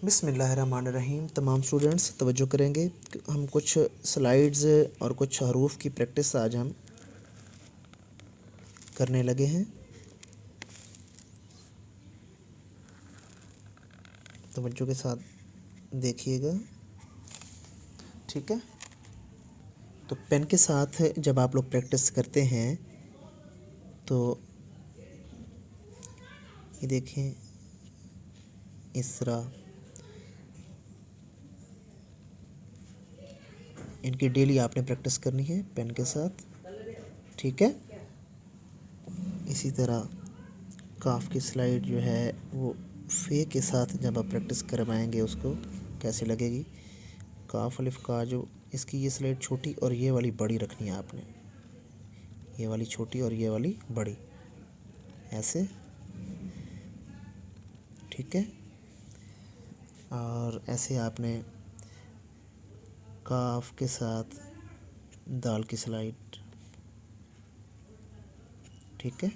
बिस्मिल्लाहिर्रहमानिर्रहीम। तमाम स्टूडेंट्स तवज्जो करेंगे। हम कुछ स्लाइड्स और कुछ हरूफ की प्रैक्टिस आज हम करने लगे हैं। तवज्जो के साथ देखिएगा, ठीक है। तो पेन के साथ जब आप लोग प्रैक्टिस करते हैं तो ये देखें, इसरा, इनकी डेली आपने प्रैक्टिस करनी है पेन के साथ, ठीक है। इसी तरह काफ की स्लाइड जो है वो फे के साथ जब आप प्रैक्टिस करवाएंगे उसको कैसे लगेगी। काफ अलिफ का जो इसकी ये स्लाइड छोटी और ये वाली बड़ी रखनी है आपने, ये वाली छोटी और ये वाली बड़ी, ऐसे, ठीक है। और ऐसे आपने काफ के साथ दाल की स्लाइड, ठीक है।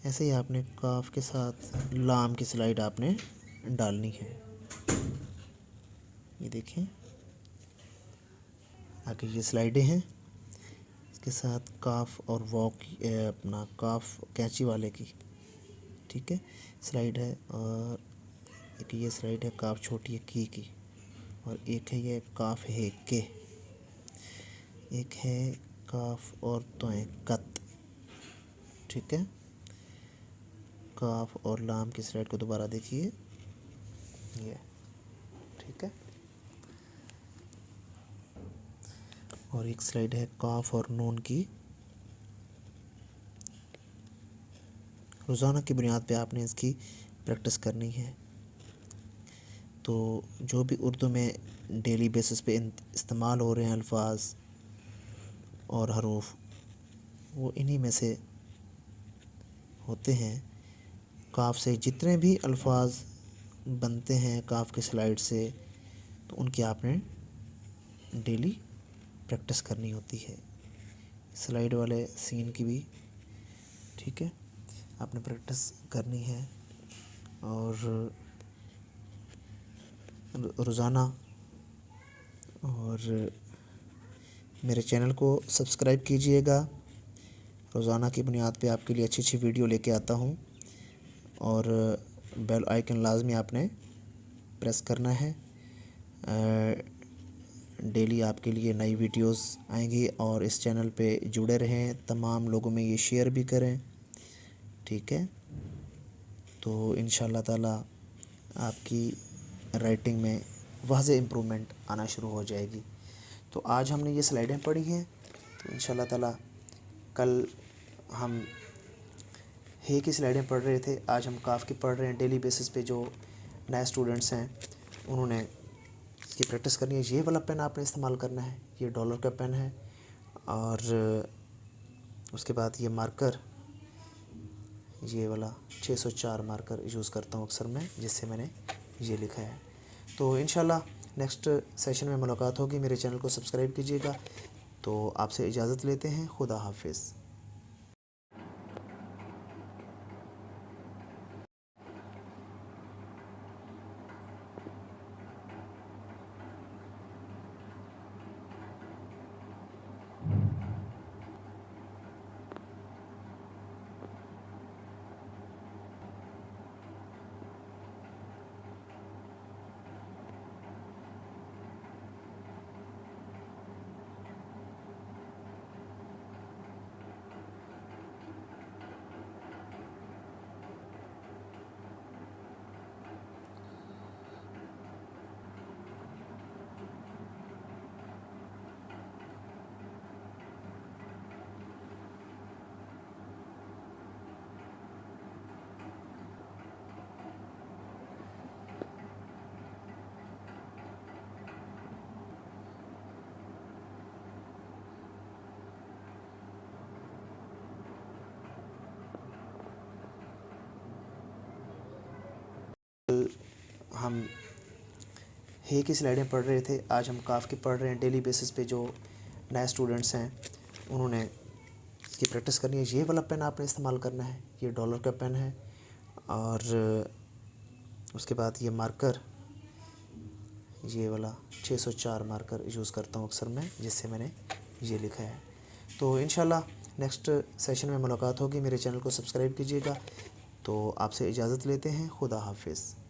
ऐसे ही आपने काफ के साथ लाम की स्लाइड आपने डालनी है। ये देखें, आगे ये स्लाइडें हैं, इसके साथ काफ और वॉक अपना काफ कैंची वाले की, ठीक है, स्लाइड है। और एक ये स्लाइड है काफ छोटी है की, और एक है ये काफ है के, एक है काफ और तोएं कत, ठीक है। काफ और लाम की स्लाइड को दोबारा देखिए, ये, ठीक है। और एक स्लाइड है काफ और नून की। रोज़ाना की बुनियाद पे आपने इसकी प्रैक्टिस करनी है। तो जो भी उर्दू में डेली बेसिस पे इस्तेमाल हो रहे हैं अल्फाज और हरूफ, वो इन्हीं में से होते हैं। काफ से जितने भी अल्फाज बनते हैं काफ की स्लाइड से, तो उनकी आपने डेली प्रैक्टिस करनी होती है। स्लाइड वाले सीन की भी, ठीक है, आपने प्रैक्टिस करनी है। और रोज़ाना और मेरे चैनल को सब्सक्राइब कीजिएगा। रोज़ाना की बुनियाद पे आपके लिए अच्छी अच्छी वीडियो लेके आता हूँ। और बेल आइकन लाजमी आपने प्रेस करना है। डेली आपके लिए नई वीडियोस आएंगी और इस चैनल पे जुड़े रहें। तमाम लोगों में ये शेयर भी करें, ठीक है। तो इंशाअल्लाह ताला आपकी राइटिंग में वाज़े इम्प्रूवमेंट आना शुरू हो जाएगी। तो आज हमने ये स्लाइडें पढ़ी हैं, तो इंशाअल्लाह ताला कल हम हे की स्लाइडें पढ़ रहे थे, आज हम काफ की पढ़ रहे हैं। डेली बेसिस पे जो नए स्टूडेंट्स हैं उन्होंने इसकी प्रैक्टिस करनी है। ये वाला पेन आपने इस्तेमाल करना है, ये डॉलर का पेन है। और उसके बाद ये मार्कर, ये वाला 604 मार्कर यूज़ करता हूँ अक्सर मैं, जिससे मैंने ये लिखा है। तो इंशाल्लाह नेक्स्ट सेशन में मुलाकात होगी। मेरे चैनल को सब्सक्राइब कीजिएगा। तो आपसे इजाज़त लेते हैं। खुदा हाफिज़। हम हे की स्लाइडें पढ़ रहे थे, आज हम काफ की पढ़ रहे हैं। डेली बेसिस पे जो नए स्टूडेंट्स हैं उन्होंने इसकी प्रैक्टिस करनी है। ये वाला पेन आपने इस्तेमाल करना है, ये डॉलर का पेन है। और उसके बाद ये मार्कर, ये वाला 604 मार्कर यूज़ करता हूँ अक्सर मैं, जिससे मैंने ये लिखा है। तो इंशाल्लाह नेक्स्ट सेशन में मुलाकात होगी। मेरे चैनल को सब्सक्राइब कीजिएगा। तो आपसे इजाज़त लेते हैं। खुदा हाफिज़।